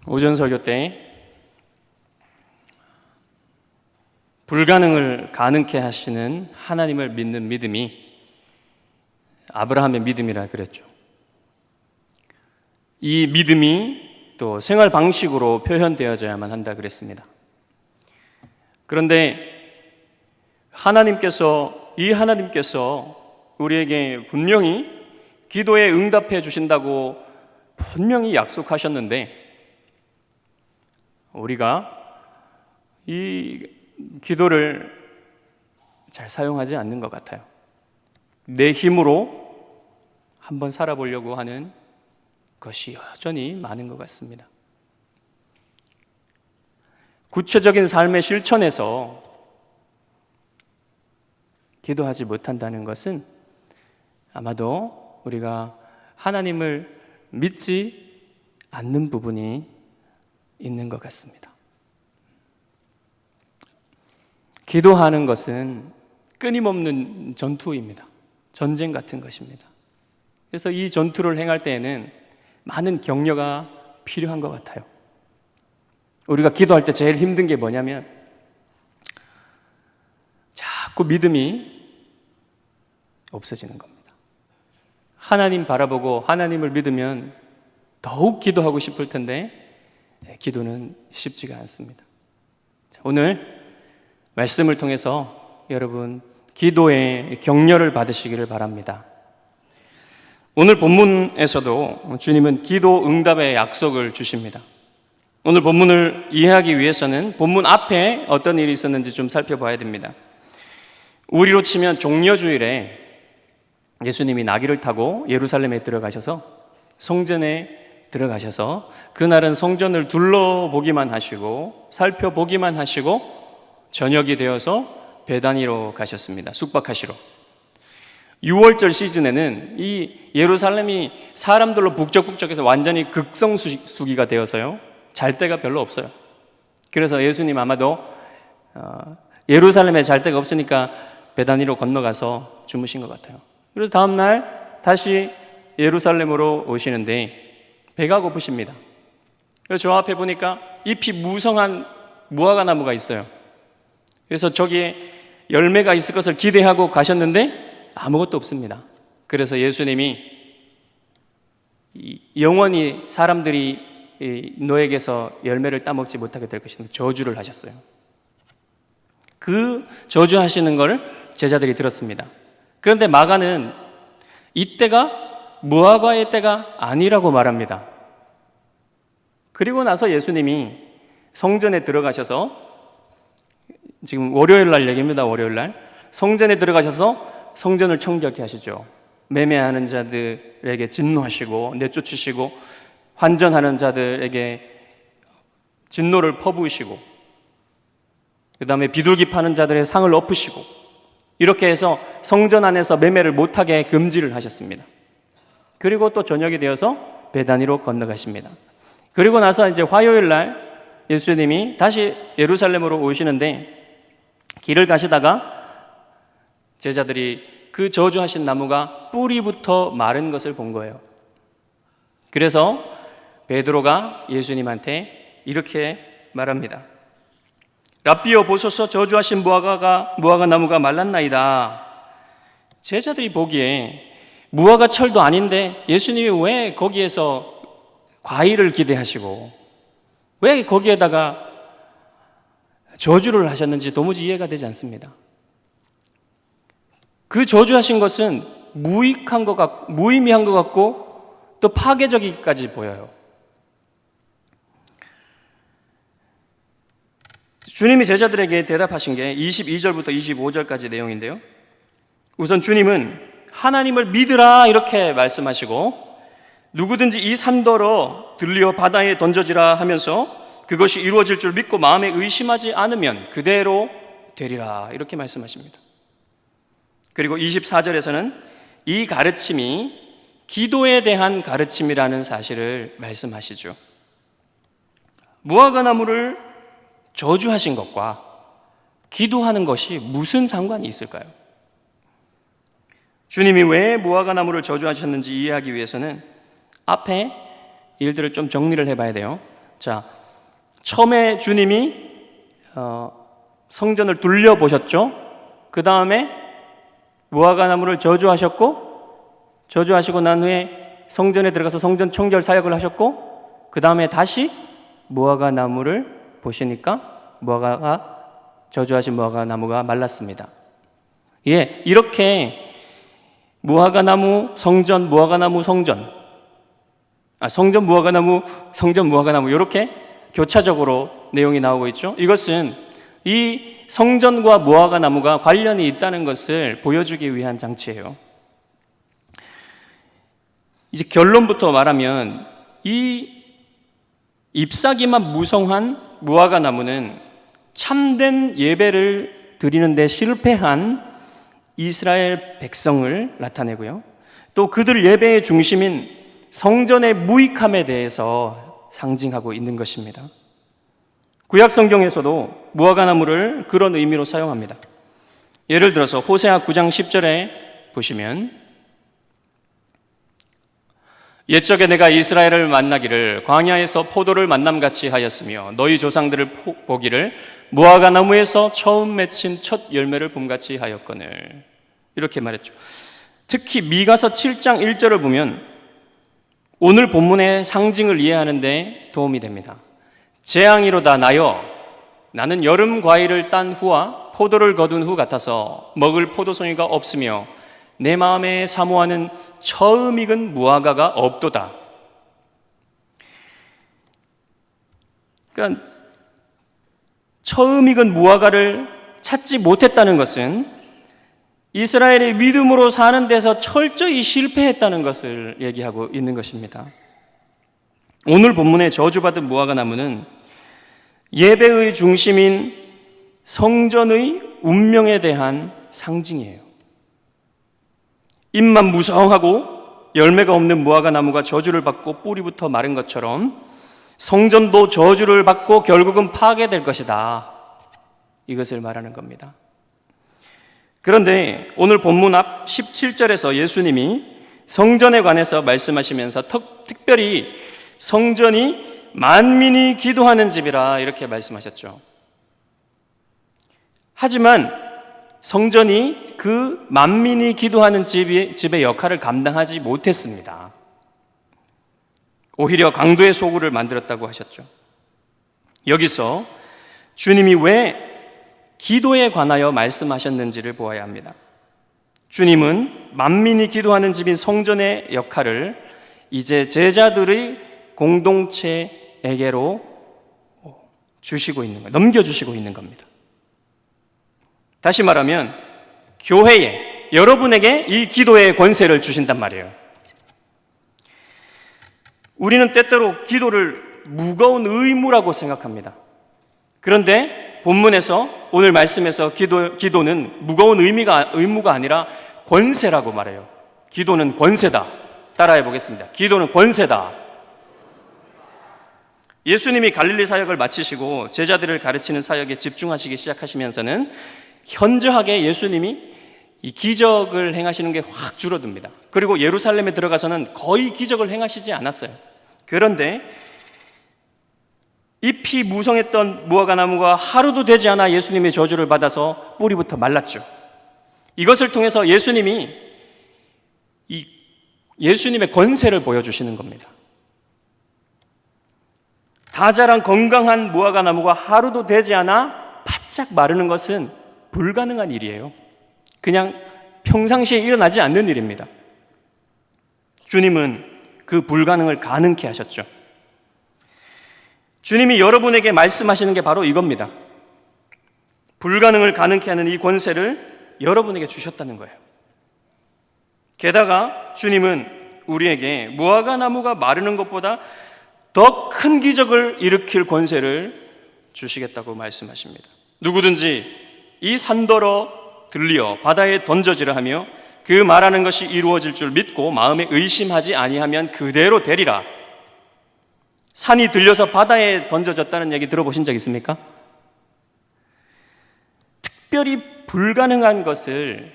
오전 설교 때 불가능을 가능케 하시는 하나님을 믿는 믿음이 아브라함의 믿음이라 그랬죠. 이 믿음이 또 생활 방식으로 표현되어져야만 한다 그랬습니다. 그런데 이 하나님께서 우리에게 분명히 기도에 응답해 주신다고 분명히 약속하셨는데 우리가 이 기도를 잘 사용하지 않는 것 같아요. 내 힘으로 한번 살아보려고 하는 것이 여전히 많은 것 같습니다. 구체적인 삶의 실천에서 기도하지 못한다는 것은 아마도 우리가 하나님을 믿지 않는 부분이 있는 것 같습니다. 기도하는 것은 끊임없는 전투입니다. 전쟁 같은 것입니다. 그래서 이 전투를 행할 때에는 많은 격려가 필요한 것 같아요. 우리가 기도할 때 제일 힘든 게 뭐냐면 자꾸 믿음이 없어지는 겁니다. 하나님 바라보고 하나님을 믿으면 더욱 기도하고 싶을 텐데 기도는 쉽지가 않습니다. 오늘 말씀을 통해서 여러분 기도의 격려를 받으시기를 바랍니다. 오늘 본문에서도 주님은 기도 응답의 약속을 주십니다. 오늘 본문을 이해하기 위해서는 본문 앞에 어떤 일이 있었는지 좀 살펴봐야 됩니다. 우리로 치면 종려주일에 예수님이 나귀를 타고 예루살렘에 들어가셔서 성전에 들어가셔서 그날은 성전을 둘러보기만 하시고 살펴보기만 하시고 저녁이 되어서 베다니로 가셨습니다. 숙박하시러. 6월절 시즌에는 이 예루살렘이 사람들로 북적북적해서 완전히 극성수기가 되어서요 잘 데가 별로 없어요. 그래서 예수님 아마도 예루살렘에 잘 데가 없으니까 베다니로 건너가서 주무신 것 같아요. 그래서 다음날 다시 예루살렘으로 오시는데 배가 고프십니다. 그래서 저 앞에 보니까 잎이 무성한 무화과 나무가 있어요. 그래서 저기에 열매가 있을 것을 기대하고 가셨는데 아무것도 없습니다. 그래서 예수님이 영원히 사람들이 너에게서 열매를 따먹지 못하게 될 것인데 저주를 하셨어요. 그 저주하시는 걸 제자들이 들었습니다. 그런데 마가는 이때가 무화과의 때가 아니라고 말합니다. 그리고 나서 예수님이 성전에 들어가셔서 지금 월요일 날 얘기입니다. 월요일 날 성전에 들어가셔서 성전을 청결케 하시죠. 매매하는 자들에게 진노하시고 내쫓으시고 환전하는 자들에게 진노를 퍼부으시고 그 다음에 비둘기 파는 자들의 상을 엎으시고 이렇게 해서 성전 안에서 매매를 못하게 금지를 하셨습니다. 그리고 또 저녁이 되어서 베다니로 건너가십니다. 그리고 나서 이제 화요일 날 예수님이 다시 예루살렘으로 오시는데 길을 가시다가 제자들이 그 저주하신 나무가 뿌리부터 마른 것을 본 거예요. 그래서 베드로가 예수님한테 이렇게 말합니다. 랍비여 보소서 저주하신 무화과 나무가 말랐나이다. 제자들이 보기에 무화과 철도 아닌데 예수님이 왜 거기에서 과일을 기대하시고 왜 거기에다가 저주를 하셨는지 도무지 이해가 되지 않습니다. 그 저주하신 것은 무의미한 것 같고 또 파괴적이기까지 보여요. 주님이 제자들에게 대답하신 게 22절부터 25절까지 내용인데요. 우선 주님은 하나님을 믿으라 이렇게 말씀하시고 누구든지 이 산더러 들려 바다에 던져지라 하면서 그것이 이루어질 줄 믿고 마음에 의심하지 않으면 그대로 되리라 이렇게 말씀하십니다. 그리고 24절에서는 이 가르침이 기도에 대한 가르침이라는 사실을 말씀하시죠. 무화과 나무를 저주하신 것과 기도하는 것이 무슨 상관이 있을까요? 주님이 왜 무화과 나무를 저주하셨는지 이해하기 위해서는 앞에 일들을 좀 정리를 해봐야 돼요. 자, 처음에 주님이 성전을 둘러보셨죠. 그 다음에 무화과나무를 저주하시고 난 후에 성전에 들어가서 성전 청결 사역을 하셨고, 그 다음에 다시 무화과나무를 보시니까 저주하신 무화과나무가 말랐습니다. 예, 이렇게 무화과나무 성전, 무화과나무 성전, 성전 무화과나무, 성전 무화과나무, 이렇게 교차적으로 내용이 나오고 있죠. 이것은 이 성전과 무화과나무가 관련이 있다는 것을 보여주기 위한 장치예요. 이제 결론부터 말하면 이 잎사귀만 무성한 무화과나무는 참된 예배를 드리는 데 실패한 이스라엘 백성을 나타내고요. 또 그들 예배의 중심인 성전의 무익함에 대해서 상징하고 있는 것입니다. 구약 성경에서도 무화과나무를 그런 의미로 사용합니다. 예를 들어서 호세아 9장 10절에 보시면, 옛적에 내가 이스라엘을 만나기를 광야에서 포도를 만남같이 하였으며 너희 조상들을 보기를 무화과나무에서 처음 맺힌 첫 열매를 봄같이 하였거늘, 이렇게 말했죠. 특히 미가서 7장 1절을 보면 오늘 본문의 상징을 이해하는 데 도움이 됩니다. 재앙이로다 나여, 나는 여름 과일을 딴 후와 포도를 거둔 후 같아서 먹을 포도송이가 없으며 내 마음에 사모하는 처음 익은 무화과가 없도다. 그러니까 처음 익은 무화과를 찾지 못했다는 것은 이스라엘이 믿음으로 사는 데서 철저히 실패했다는 것을 얘기하고 있는 것입니다. 오늘 본문의 저주받은 무화과나무는 예배의 중심인 성전의 운명에 대한 상징이에요. 잎만 무성하고 열매가 없는 무화과나무가 저주를 받고 뿌리부터 마른 것처럼 성전도 저주를 받고 결국은 파괴될 것이다. 이것을 말하는 겁니다. 그런데 오늘 본문 앞 17절에서 예수님이 성전에 관해서 말씀하시면서 특별히 성전이 만민이 기도하는 집이라 이렇게 말씀하셨죠. 하지만 성전이 그 만민이 기도하는 집의 역할을 감당하지 못했습니다. 오히려 강도의 소굴을 만들었다고 하셨죠. 여기서 주님이 왜 기도에 관하여 말씀하셨는지를 보아야 합니다. 주님은 만민이 기도하는 집인 성전의 역할을 이제 제자들의 공동체에게로 주시고 있는 거예요. 넘겨주시고 있는 겁니다. 다시 말하면 교회에, 여러분에게 이 기도의 권세를 주신단 말이에요. 우리는 때때로 기도를 무거운 의무라고 생각합니다. 그런데 본문에서, 오늘 말씀에서 기도는 무거운 의무가 아니라 권세라고 말해요. 기도는 권세다. 따라해 보겠습니다. 기도는 권세다. 예수님이 갈릴리 사역을 마치시고 제자들을 가르치는 사역에 집중하시기 시작하시면서는 현저하게 예수님이 이 기적을 행하시는 게 확 줄어듭니다. 그리고 예루살렘에 들어가서는 거의 기적을 행하시지 않았어요. 그런데 잎이 무성했던 무화과나무가 하루도 되지 않아 예수님의 저주를 받아서 뿌리부터 말랐죠. 이것을 통해서 예수님의 권세를 보여주시는 겁니다. 다 자란 건강한 무화과나무가 하루도 되지 않아 바짝 마르는 것은 불가능한 일이에요. 그냥 평상시에 일어나지 않는 일입니다. 주님은 그 불가능을 가능케 하셨죠. 주님이 여러분에게 말씀하시는 게 바로 이겁니다. 불가능을 가능케 하는 이 권세를 여러분에게 주셨다는 거예요. 게다가 주님은 우리에게 무화과나무가 마르는 것보다 더 큰 기적을 일으킬 권세를 주시겠다고 말씀하십니다. 누구든지 이 산더러 들리어 바다에 던져지라 하며 그 말하는 것이 이루어질 줄 믿고 마음에 의심하지 아니하면 그대로 되리라. 산이 들려서 바다에 던져졌다는 얘기 들어보신 적 있습니까? 특별히 불가능한 것을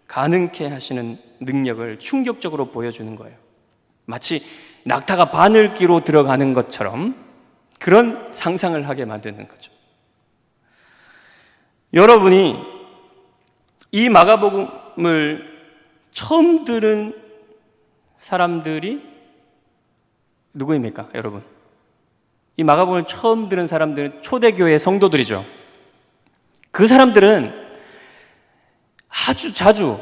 가능케 하시는 능력을 충격적으로 보여주는 거예요. 마치 낙타가 바늘기로 들어가는 것처럼 그런 상상을 하게 만드는 거죠. 여러분이 이 마가복음을 처음 들은 사람들이 누구입니까, 여러분? 이 마가복음을 처음 들은 사람들은 초대교회 성도들이죠. 그 사람들은 아주 자주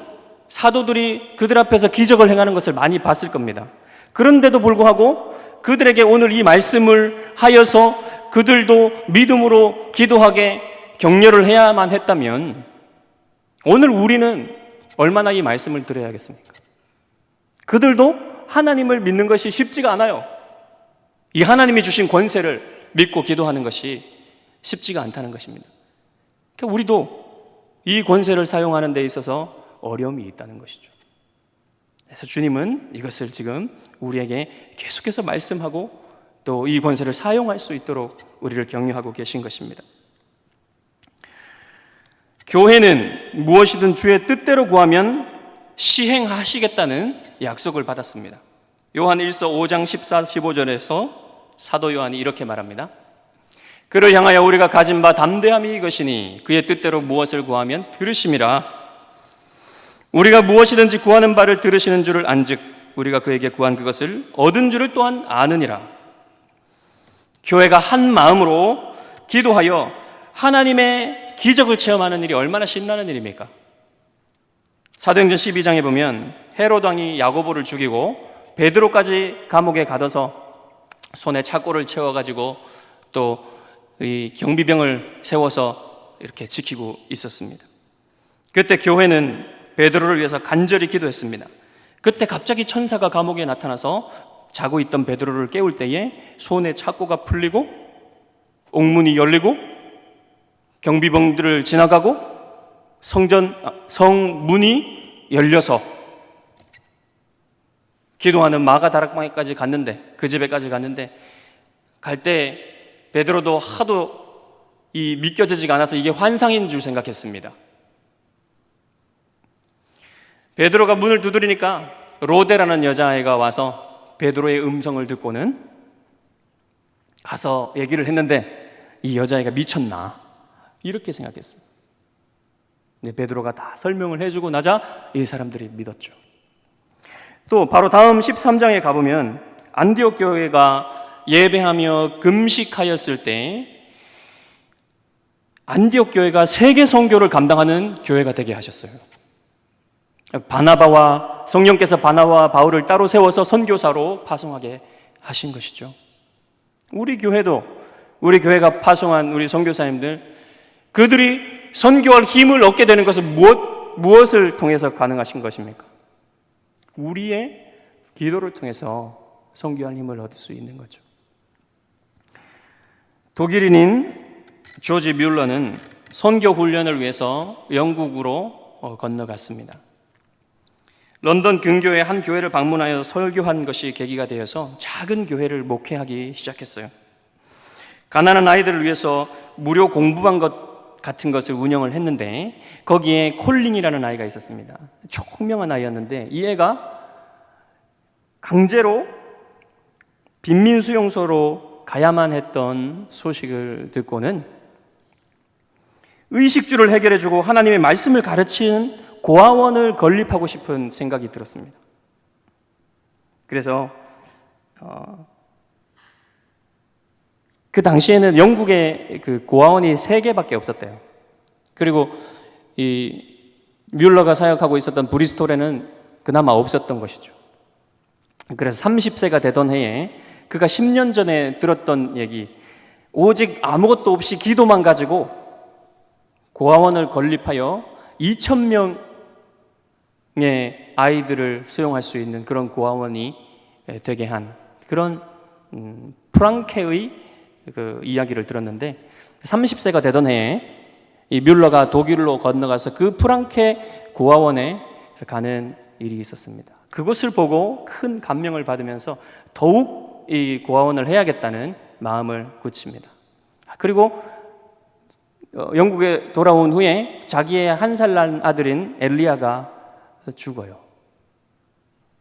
사도들이 그들 앞에서 기적을 행하는 것을 많이 봤을 겁니다. 그런데도 불구하고 그들에게 오늘 이 말씀을 하여서 그들도 믿음으로 기도하게 격려를 해야만 했다면 오늘 우리는 얼마나 이 말씀을 들어야겠습니까? 그들도 하나님을 믿는 것이 쉽지가 않아요. 이 하나님이 주신 권세를 믿고 기도하는 것이 쉽지가 않다는 것입니다. 그러니까 우리도 이 권세를 사용하는 데 있어서 어려움이 있다는 것이죠. 그래서 주님은 이것을 지금 우리에게 계속해서 말씀하고 또 이 권세를 사용할 수 있도록 우리를 격려하고 계신 것입니다. 교회는 무엇이든 주의 뜻대로 구하면 시행하시겠다는 약속을 받았습니다. 요한 1서 5장 14, 15절에서 사도 요한이 이렇게 말합니다. 그를 향하여 우리가 가진 바 담대함이 이것이니 그의 뜻대로 무엇을 구하면 들으심이라. 우리가 무엇이든지 구하는 바를 들으시는 줄을 안즉 우리가 그에게 구한 그것을 얻은 줄을 또한 아느니라. 교회가 한 마음으로 기도하여 하나님의 기적을 체험하는 일이 얼마나 신나는 일입니까? 사도행전 12장에 보면 헤롯 왕이 야고보를 죽이고 베드로까지 감옥에 가둬서 손에 착고를 채워가지고 또 이 경비병을 세워서 이렇게 지키고 있었습니다. 그때 교회는 베드로를 위해서 간절히 기도했습니다. 그때 갑자기 천사가 감옥에 나타나서 자고 있던 베드로를 깨울 때에 손에 착고가 풀리고 옥문이 열리고 경비병들을 지나가고 성문이 열려서 기도하는 마가 다락방에까지 갔는데, 그 집에까지 갔는데 갈 때 베드로도 하도 믿겨지지가 않아서 이게 환상인 줄 생각했습니다. 베드로가 문을 두드리니까 로데라는 여자아이가 와서 베드로의 음성을 듣고는 가서 얘기를 했는데 이 여자아이가 미쳤나 이렇게 생각했어요. 근데 베드로가 다 설명을 해주고 나자 이 사람들이 믿었죠. 또 바로 다음 13장에 가보면 안디옥 교회가 예배하며 금식하였을 때 안디옥 교회가 세계 선교를 감당하는 교회가 되게 하셨어요. 바나바와 성령께서 바나바와 바울을 따로 세워서 선교사로 파송하게 하신 것이죠. 우리 교회도 우리 교회가 파송한 우리 선교사님들 그들이 선교할 힘을 얻게 되는 것은 무엇을 통해서 가능하신 것입니까? 우리의 기도를 통해서 선교할 힘을 얻을 수 있는 거죠. 독일인인 조지 뮬러는 선교 훈련을 위해서 영국으로 건너갔습니다. 런던 근교의 한 교회를 방문하여 설교한 것이 계기가 되어서 작은 교회를 목회하기 시작했어요. 가난한 아이들을 위해서 무료 공부방 같은 것을 운영을 했는데 거기에 콜린이라는 아이가 있었습니다. 총명한 아이였는데 이 애가 강제로 빈민수용소로 가야만 했던 소식을 듣고는 의식주를 해결해주고 하나님의 말씀을 가르치는 고아원을 건립하고 싶은 생각이 들었습니다. 그래서 그 당시에는 영국에 그 고아원이 3개밖에 없었대요. 그리고 이 뮬러가 사역하고 있었던 브리스톨에는 그나마 없었던 것이죠. 그래서 30세가 되던 해에 그가 10년 전에 들었던 얘기, 오직 아무것도 없이 기도만 가지고 고아원을 건립하여 2,000명의 아이들을 수용할 수 있는 그런 고아원이 되게 한 그런 프랑케의 그 이야기를 들었는데 30세가 되던 해에 이 뮬러가 독일로 건너가서 그 프랑케 고아원에 가는 일이 있었습니다. 그것을 보고 큰 감명을 받으면서 더욱 이 고아원을 해야겠다는 마음을 굳힙니다. 그리고 영국에 돌아온 후에 자기의 1살 난 아들인 엘리야가 죽어요.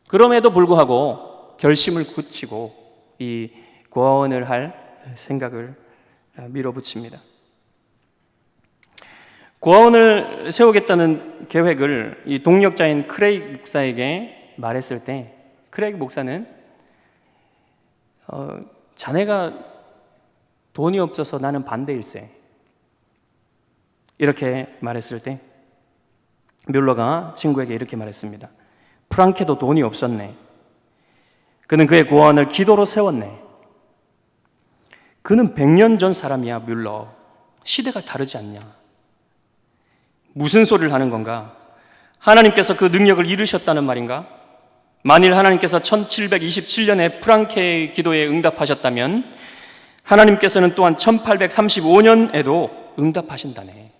그럼에도 불구하고 결심을 굳히고 이 고아원을 할 생각을 밀어붙입니다. 고아원을 세우겠다는 계획을 이 동력자인 크레이그 목사에게 말했을 때 크레이그 목사는 자네가 돈이 없어서 나는 반대일세 이렇게 말했을 때 뮬러가 친구에게 이렇게 말했습니다. 프랑케도 돈이 없었네. 그는 그의 고아원을 기도로 세웠네. 그는 100년 전 사람이야. 뮬러, 시대가 다르지 않냐. 무슨 소리를 하는 건가? 하나님께서 그 능력을 잃으셨다는 말인가? 만일 하나님께서 1727년에 프랑케의 기도에 응답하셨다면 하나님께서는 또한 1835년에도 응답하신다네.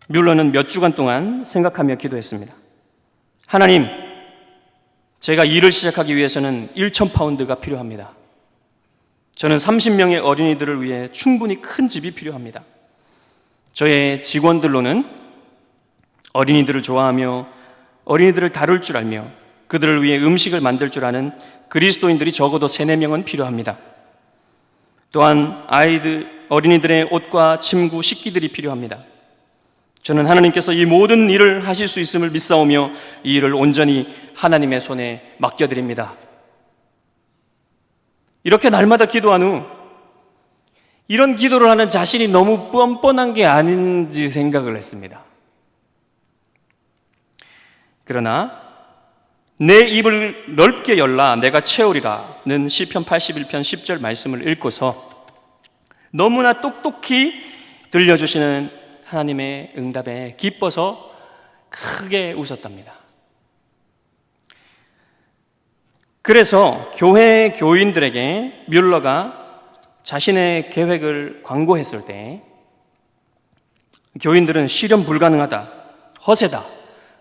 뮬러는 몇 주간 동안 생각하며 기도했습니다. 하나님, 제가 일을 시작하기 위해서는 1,000파운드가 필요합니다. 저는 30명의 어린이들을 위해 충분히 큰 집이 필요합니다. 저의 직원들로는 어린이들을 좋아하며 어린이들을 다룰 줄 알며 그들을 위해 음식을 만들 줄 아는 그리스도인들이 적어도 3-4명은 필요합니다. 또한 어린이들의 옷과 침구, 식기들이 필요합니다. 저는 하나님께서 이 모든 일을 하실 수 있음을 믿사오며 이 일을 온전히 하나님의 손에 맡겨드립니다. 이렇게 날마다 기도한 후 이런 기도를 하는 자신이 너무 뻔뻔한 게 아닌지 생각을 했습니다. 그러나 내 입을 넓게 열라 내가 채우리라는 시편 81편 10절 말씀을 읽고서 너무나 똑똑히 들려주시는 하나님의 응답에 기뻐서 크게 웃었답니다. 그래서 교회 교인들에게 뮬러가 자신의 계획을 광고했을 때 교인들은 실현 불가능하다, 허세다,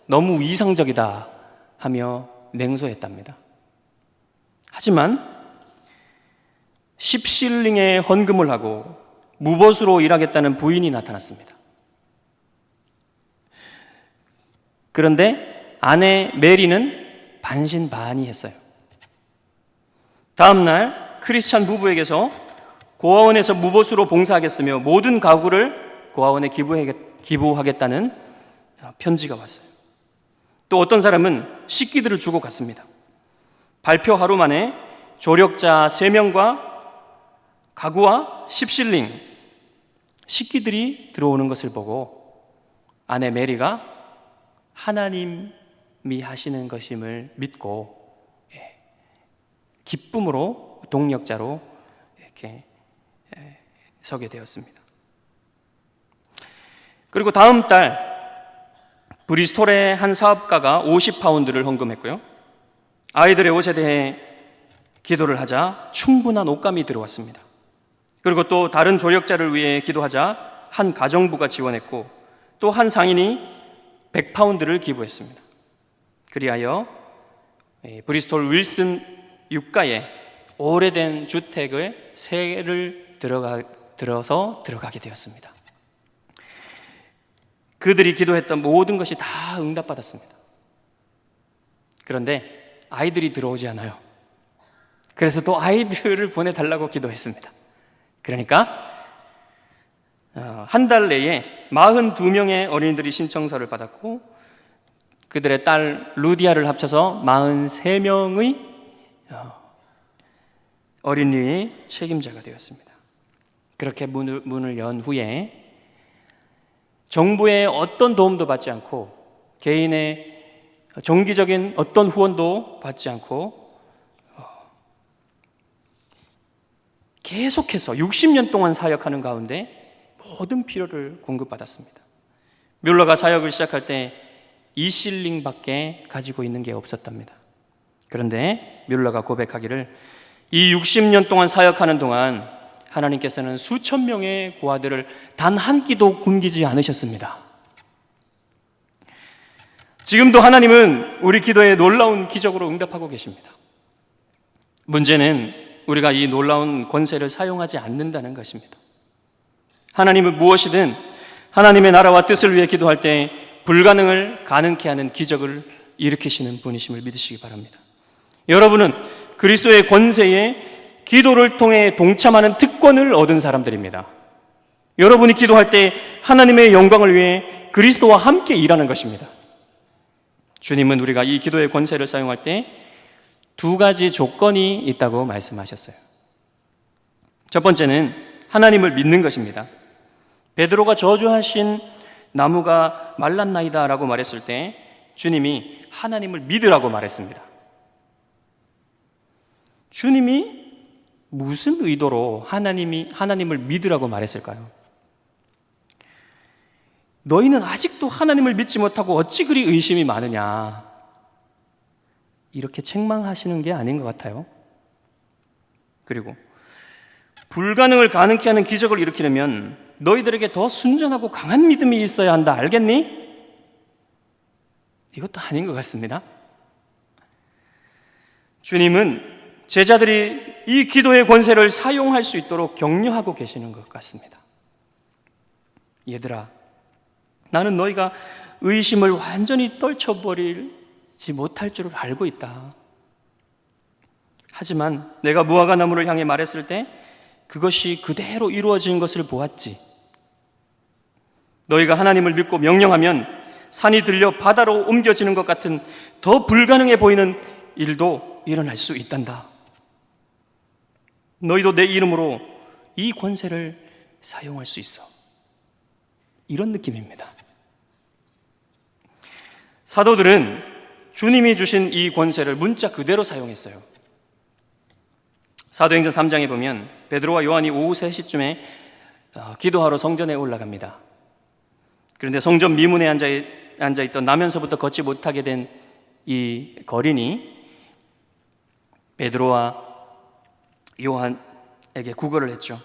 너무 이상적이다 하며 냉소했답니다. 하지만 10실링의 헌금을 하고 무보수로 일하겠다는 부인이 나타났습니다. 그런데 아내 메리는 반신반의했어요. 다음 날 크리스찬 부부에게서 고아원에서 무보수로 봉사하겠으며 모든 가구를 고아원에 기부하겠다는 편지가 왔어요. 또 어떤 사람은 식기들을 주고 갔습니다. 발표 하루 만에 조력자 3명과 가구와 10실링, 식기들이 들어오는 것을 보고 아내 메리가 하나님이 하시는 것임을 믿고 기쁨으로 동력자로 이렇게 서게 되었습니다. 그리고 다음 달 브리스톨의 한 사업가가 50파운드를 헌금했고요. 아이들의 옷에 대해 기도를 하자 충분한 옷감이 들어왔습니다. 그리고 또 다른 조력자를 위해 기도하자 한 가정부가 지원했고 또 한 상인이 100파운드를 기부했습니다. 그리하여 브리스톨 윌슨 육가에 오래된 주택을 세를 들어서 들어가게 되었습니다. 그들이 기도했던 모든 것이 다 응답받았습니다. 그런데 아이들이 들어오지 않아요. 그래서 또 아이들을 보내달라고 기도했습니다. 그러니까 한 달 내에 42명의 어린이들이 신청서를 받았고 그들의 딸 루디아를 합쳐서 43명의 어린이의 책임자가 되었습니다. 그렇게 문을 연 후에 정부의 어떤 도움도 받지 않고 개인의 정기적인 어떤 후원도 받지 않고 계속해서 60년 동안 사역하는 가운데 모든 필요를 공급받았습니다. 뮬러가 사역을 시작할 때 2실링밖에 가지고 있는 게 없었답니다. 그런데 뮬러가 고백하기를 이 60년 동안 사역하는 동안 하나님께서는 수천 명의 고아들을 단 한 끼도 굶기지 않으셨습니다. 지금도 하나님은 우리 기도에 놀라운 기적으로 응답하고 계십니다. 문제는 우리가 이 놀라운 권세를 사용하지 않는다는 것입니다. 하나님은 무엇이든 하나님의 나라와 뜻을 위해 기도할 때 불가능을 가능케 하는 기적을 일으키시는 분이심을 믿으시기 바랍니다. 여러분은 그리스도의 권세에 기도를 통해 동참하는 특권을 얻은 사람들입니다. 여러분이 기도할 때 하나님의 영광을 위해 그리스도와 함께 일하는 것입니다. 주님은 우리가 이 기도의 권세를 사용할 때 두 가지 조건이 있다고 말씀하셨어요. 첫 번째는 하나님을 믿는 것입니다. 베드로가 저주하신 나무가 말랐나이다 라고 말했을 때 주님이 하나님을 믿으라고 말했습니다. 주님이 무슨 의도로 하나님을 믿으라고 말했을까요? 너희는 아직도 하나님을 믿지 못하고 어찌 그리 의심이 많으냐, 이렇게 책망하시는 게 아닌 것 같아요. 그리고 불가능을 가능케 하는 기적을 일으키려면 너희들에게 더 순전하고 강한 믿음이 있어야 한다, 알겠니? 이것도 아닌 것 같습니다. 주님은 제자들이 이 기도의 권세를 사용할 수 있도록 격려하고 계시는 것 같습니다. 얘들아, 나는 너희가 의심을 완전히 떨쳐버리지 못할 줄을 알고 있다. 하지만 내가 무화과 나무를 향해 말했을 때 그것이 그대로 이루어진 것을 보았지. 너희가 하나님을 믿고 명령하면 산이 들려 바다로 옮겨지는 것 같은 더 불가능해 보이는 일도 일어날 수 있단다. 너희도 내 이름으로 이 권세를 사용할 수 있어. 이런 느낌입니다. 사도들은 주님이 주신 이 권세를 문자 그대로 사용했어요. 사도행전 3장에 보면 베드로와 요한이 오후 3시쯤에 기도하러 성전에 올라갑니다. 그런데 성전 미문에 앉아있던 나면서부터 걷지 못하게 된 이 거린이 베드로와 요한에게 구걸을 했죠.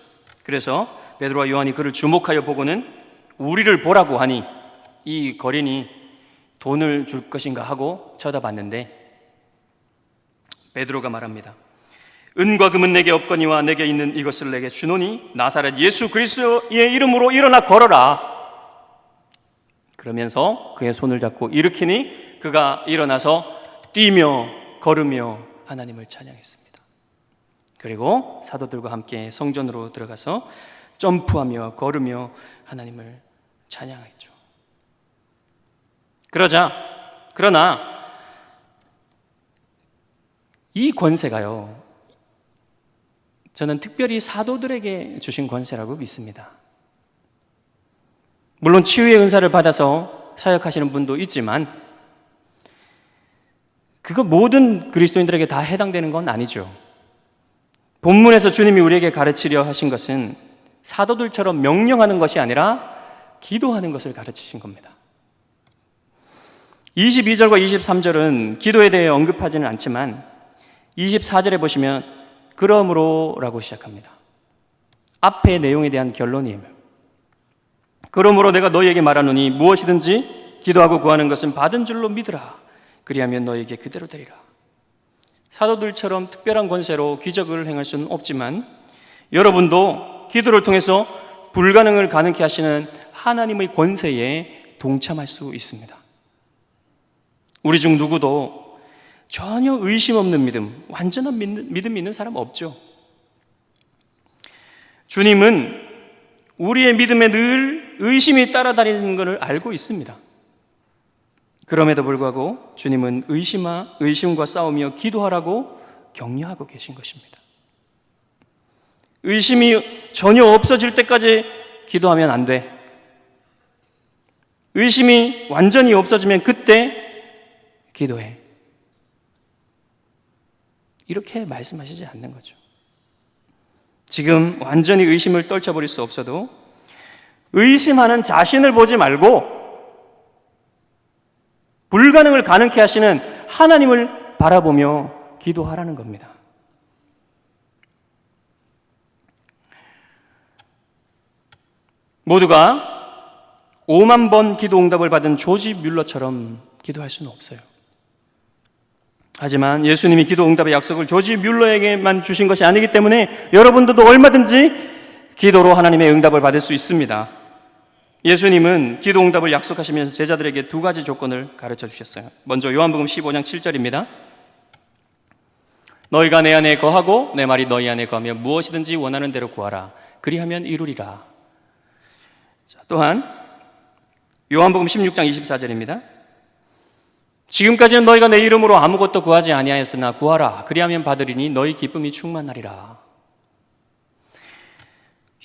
그래서 베드로와 요한이 그를 주목하여 보고는 우리를 보라고 하니 이 거린이 돈을 줄 것인가 하고 쳐다봤는데 베드로가 말합니다. 은과 금은 내게 없거니와 내게 있는 이것을 내게 주노니 나사렛 예수 그리스도의 이름으로 일어나 걸어라. 그러면서 그의 손을 잡고 일으키니 그가 일어나서 뛰며 걸으며 하나님을 찬양했습니다. 그리고 사도들과 함께 성전으로 들어가서 점프하며 걸으며 하나님을 찬양했죠. 그러나 이 권세가요, 저는 특별히 사도들에게 주신 권세라고 믿습니다. 물론 치유의 은사를 받아서 사역하시는 분도 있지만 그거 모든 그리스도인들에게 다 해당되는 건 아니죠. 본문에서 주님이 우리에게 가르치려 하신 것은 사도들처럼 명령하는 것이 아니라 기도하는 것을 가르치신 겁니다. 22절과 23절은 기도에 대해 언급하지는 않지만 24절에 보시면 그러므로 라고 시작합니다. 앞의 내용에 대한 결론이에요. 그러므로 내가 너희에게 말하노니 무엇이든지 기도하고 구하는 것은 받은 줄로 믿으라. 그리하면 너희에게 그대로 되리라. 사도들처럼 특별한 권세로 기적을 행할 수는 없지만 여러분도 기도를 통해서 불가능을 가능케 하시는 하나님의 권세에 동참할 수 있습니다. 우리 중 누구도 전혀 의심 없는 믿음, 완전한 믿음이 있는 사람 없죠. 주님은 우리의 믿음에 늘 의심이 따라다니는 것을 알고 있습니다. 그럼에도 불구하고 주님은 의심과 싸우며 기도하라고 격려하고 계신 것입니다. 의심이 전혀 없어질 때까지 기도하면 안 돼. 의심이 완전히 없어지면 그때 기도해. 이렇게 말씀하시지 않는 거죠. 지금 완전히 의심을 떨쳐버릴 수 없어도 의심하는 자신을 보지 말고 불가능을 가능케 하시는 하나님을 바라보며 기도하라는 겁니다. 모두가 5만 번 기도 응답을 받은 조지 뮬러처럼 기도할 수는 없어요. 하지만 예수님이 기도 응답의 약속을 조지 뮬러에게만 주신 것이 아니기 때문에 여러분들도 얼마든지 기도로 하나님의 응답을 받을 수 있습니다. 예수님은 기도 응답을 약속하시면서 제자들에게 두 가지 조건을 가르쳐 주셨어요. 먼저 요한복음 15장 7절입니다. 너희가 내 안에 거하고 내 말이 너희 안에 거하며 무엇이든지 원하는 대로 구하라. 그리하면 이루리라. 또한 요한복음 16장 24절입니다. 지금까지는 너희가 내 이름으로 아무것도 구하지 아니하였으나 구하라. 그리하면 받으리니 너희 기쁨이 충만하리라.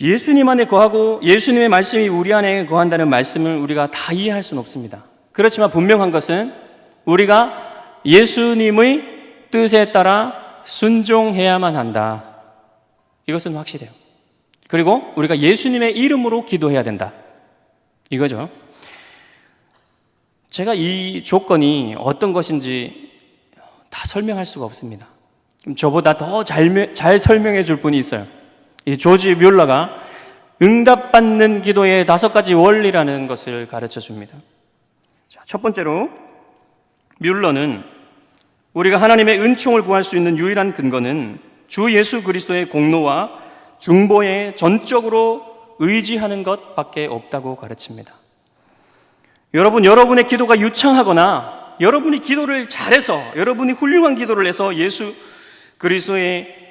예수님 안에 거하고 예수님의 말씀이 우리 안에 거한다는 말씀을 우리가 다 이해할 수는 없습니다. 그렇지만 분명한 것은 우리가 예수님의 뜻에 따라 순종해야만 한다. 이것은 확실해요. 그리고 우리가 예수님의 이름으로 기도해야 된다. 이거죠. 제가 이 조건이 어떤 것인지 다 설명할 수가 없습니다. 저보다 더 잘 설명해 줄 분이 있어요. 이 조지 뮬러가 응답받는 기도의 5가지 원리라는 것을 가르쳐 줍니다. 첫 번째로 뮬러는 우리가 하나님의 은총을 구할 수 있는 유일한 근거는 주 예수 그리스도의 공로와 중보에 전적으로 의지하는 것밖에 없다고 가르칩니다. 여러분의 기도가 유창하거나 여러분이 기도를 잘해서 여러분이 훌륭한 기도를 해서 예수 그리스도의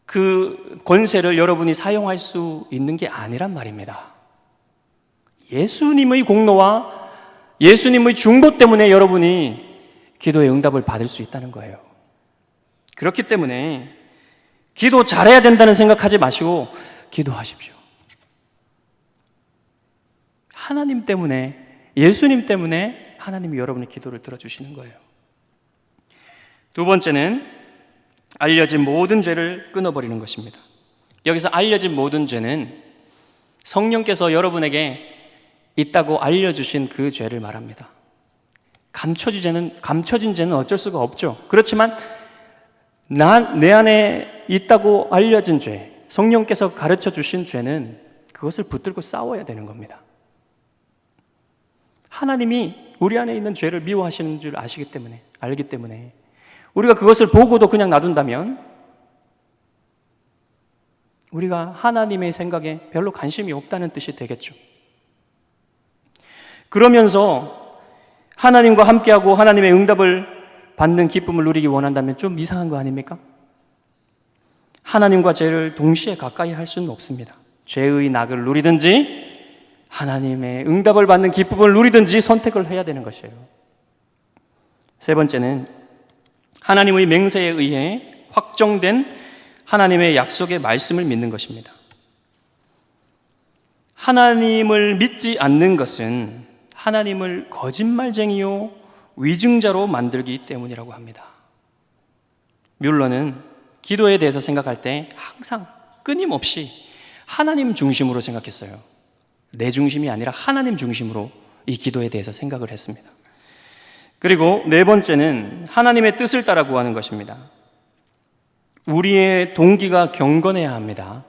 그 권세를 여러분이 사용할 수 있는 게 아니란 말입니다. 예수님의 공로와 예수님의 중보 때문에 여러분이 기도의 응답을 받을 수 있다는 거예요. 그렇기 때문에 기도 잘해야 된다는 생각하지 마시고 기도하십시오. 하나님 때문에, 예수님 때문에 하나님이 여러분의 기도를 들어주시는 거예요. 두 번째는 알려진 모든 죄를 끊어버리는 것입니다. 여기서 알려진 모든 죄는 성령께서 여러분에게 있다고 알려주신 그 죄를 말합니다. 감춰진 죄는 어쩔 수가 없죠. 그렇지만 내 안에 있다고 알려진 죄, 성령께서 가르쳐 주신 죄는 그것을 붙들고 싸워야 되는 겁니다. 하나님이 우리 안에 있는 죄를 미워하시는 줄 알기 때문에 우리가 그것을 보고도 그냥 놔둔다면 우리가 하나님의 생각에 별로 관심이 없다는 뜻이 되겠죠. 그러면서 하나님과 함께하고 하나님의 응답을 받는 기쁨을 누리기 원한다면 좀 이상한 거 아닙니까? 하나님과 죄를 동시에 가까이 할 수는 없습니다. 죄의 낙을 누리든지 하나님의 응답을 받는 기쁨을 누리든지 선택을 해야 되는 것이에요. 세 번째는 하나님의 맹세에 의해 확정된 하나님의 약속의 말씀을 믿는 것입니다. 하나님을 믿지 않는 것은 하나님을 거짓말쟁이요 위증자로 만들기 때문이라고 합니다. 뮬러는 기도에 대해서 생각할 때 항상 끊임없이 하나님 중심으로 생각했어요. 내 중심이 아니라 하나님 중심으로 이 기도에 대해서 생각을 했습니다. 그리고 네 번째는 하나님의 뜻을 따라 구하는 것입니다. 우리의 동기가 경건해야 합니다.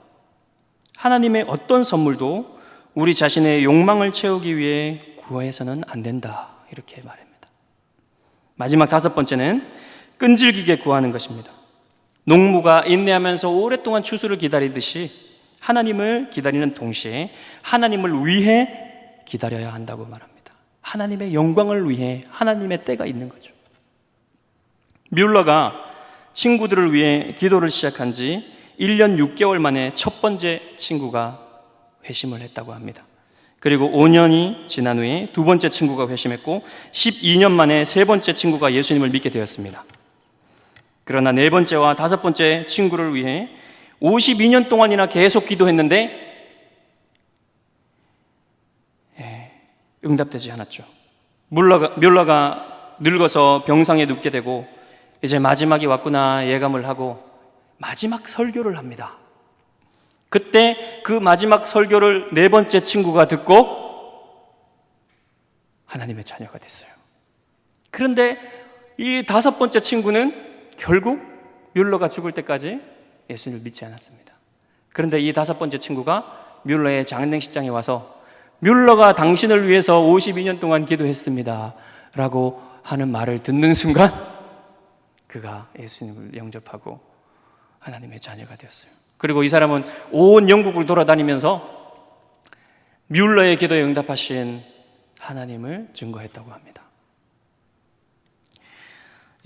하나님의 어떤 선물도 우리 자신의 욕망을 채우기 위해 구해서는 안 된다. 이렇게 말합니다. 마지막 5번째는 끈질기게 구하는 것입니다. 농부가 인내하면서 오랫동안 추수를 기다리듯이 하나님을 기다리는 동시에 하나님을 위해 기다려야 한다고 말합니다. 하나님의 영광을 위해 하나님의 때가 있는 거죠. 뮬러가 친구들을 위해 기도를 시작한 지 1년 6개월 만에 첫 번째 친구가 회심을 했다고 합니다. 그리고 5년이 지난 후에 두 번째 친구가 회심했고 12년 만에 세 번째 친구가 예수님을 믿게 되었습니다. 그러나 네 번째와 5번째 친구를 위해 52년 동안이나 계속 기도했는데 응답되지 않았죠. 뮬러가 늙어서 병상에 눕게 되고 이제 마지막이 왔구나 예감을 하고 마지막 설교를 합니다. 그때 그 마지막 설교를 네 번째 친구가 듣고 하나님의 자녀가 됐어요. 그런데 이 5번째 친구는 결국 뮬러가 죽을 때까지 예수님을 믿지 않았습니다. 그런데 이 5번째 친구가 뮬러의 장례식장에 와서 뮬러가 당신을 위해서 52년 동안 기도했습니다 라고 하는 말을 듣는 순간 그가 예수님을 영접하고 하나님의 자녀가 되었어요. 그리고 이 사람은 온 영국을 돌아다니면서 뮬러의 기도에 응답하신 하나님을 증거했다고 합니다.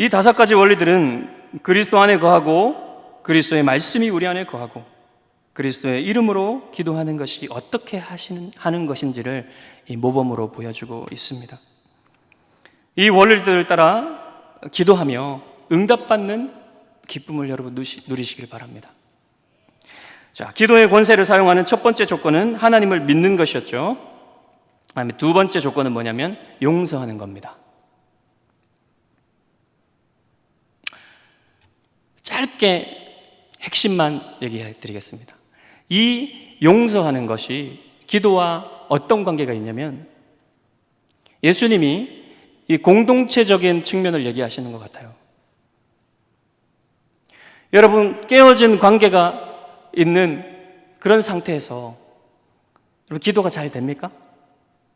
이 5가지 원리들은 그리스도 안에 거하고 그리스도의 말씀이 우리 안에 거하고 그리스도의 이름으로 기도하는 것이 어떻게 하는 것인지를 이 모범으로 보여주고 있습니다. 이 원리들을 따라 기도하며 응답받는 기쁨을 여러분 누리시길 바랍니다. 자, 기도의 권세를 사용하는 첫 번째 조건은 하나님을 믿는 것이었죠. 그다음에 두 번째 조건은 뭐냐면 용서하는 겁니다. 짧게 핵심만 얘기해 드리겠습니다. 이 용서하는 것이 기도와 어떤 관계가 있냐면 예수님이 이 공동체적인 측면을 얘기하시는 것 같아요. 여러분, 깨어진 관계가 있는 그런 상태에서 여러분 기도가 잘 됩니까?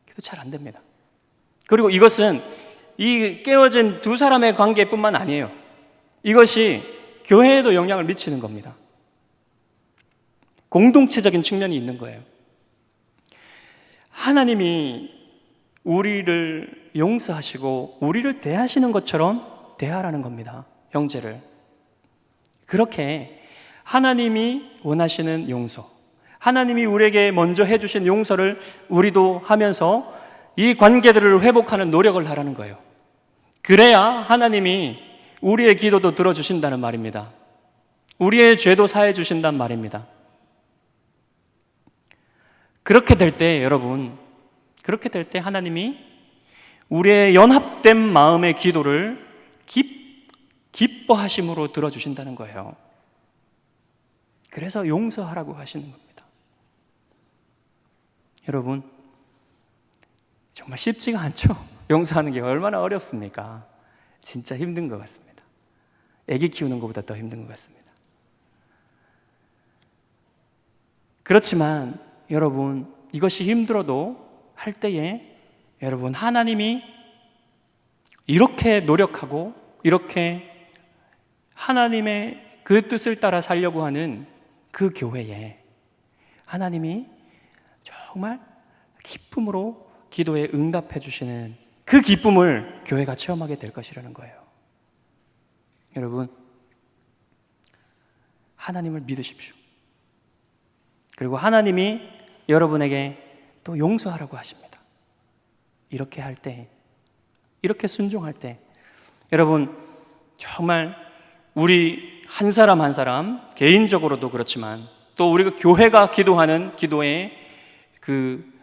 기도 잘 안 됩니다. 그리고 이것은 이 깨어진 두 사람의 관계뿐만 아니에요. 이것이 교회에도 영향을 미치는 겁니다. 공동체적인 측면이 있는 거예요. 하나님이 우리를 용서하시고 우리를 대하시는 것처럼 대하라는 겁니다. 형제를. 그렇게 하나님이 원하시는 용서, 하나님이 우리에게 먼저 해주신 용서를 우리도 하면서 이 관계들을 회복하는 노력을 하라는 거예요. 그래야 하나님이 우리의 기도도 들어주신다는 말입니다. 우리의 죄도 사해 주신단 말입니다. 그렇게 될 때 여러분, 그렇게 될 때 하나님이 우리의 연합된 마음의 기도를 기뻐하심으로 들어주신다는 거예요. 그래서 용서하라고 하시는 겁니다. 여러분, 정말 쉽지가 않죠? 용서하는 게 얼마나 어렵습니까? 진짜 힘든 것 같습니다. 아기 키우는 것보다 더 힘든 것 같습니다. 그렇지만 여러분, 이것이 힘들어도 할 때에 여러분, 하나님이 이렇게 노력하고 이렇게 하나님의 그 뜻을 따라 살려고 하는 그 교회에 하나님이 정말 기쁨으로 기도에 응답해 주시는 그 기쁨을 교회가 체험하게 될 것이라는 거예요. 여러분, 하나님을 믿으십시오. 그리고 하나님이 여러분에게 또 용서하라고 하십니다. 이렇게 할 때, 이렇게 순종할 때 여러분, 정말 우리 한 사람 한 사람 개인적으로도 그렇지만 또 우리가 교회가 기도하는 기도의 그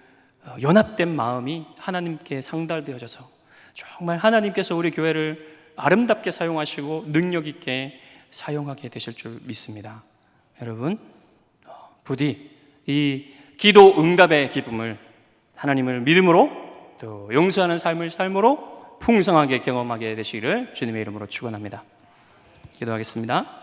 연합된 마음이 하나님께 상달되어져서 정말 하나님께서 우리 교회를 아름답게 사용하시고 능력 있게 사용하게 되실 줄 믿습니다. 여러분, 부디 이 기도 응답의 기쁨을 하나님을 믿음으로 또 용서하는 삶으로 풍성하게 경험하게 되시기를 주님의 이름으로 축원합니다. 기도하겠습니다.